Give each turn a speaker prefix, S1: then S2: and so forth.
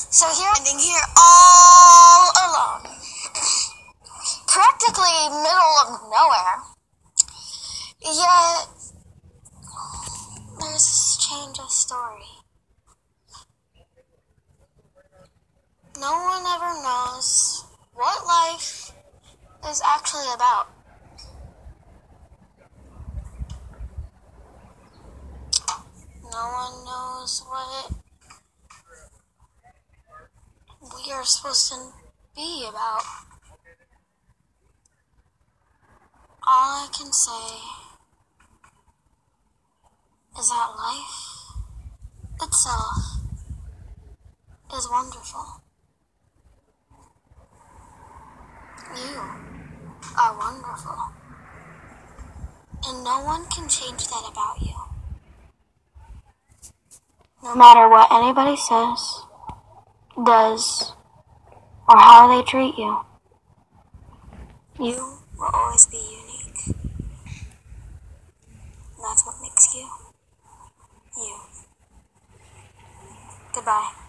S1: So here, standing here all alone, practically middle of nowhere. Yet there's this change of story. No one ever knows what life is actually about. No one knows what we are supposed to be about. All I can say is that life itself is wonderful. You are wonderful. And no one can change that about you. No matter what anybody says, does, or how they treat you, you will always be unique. And that's what makes you, you. Goodbye.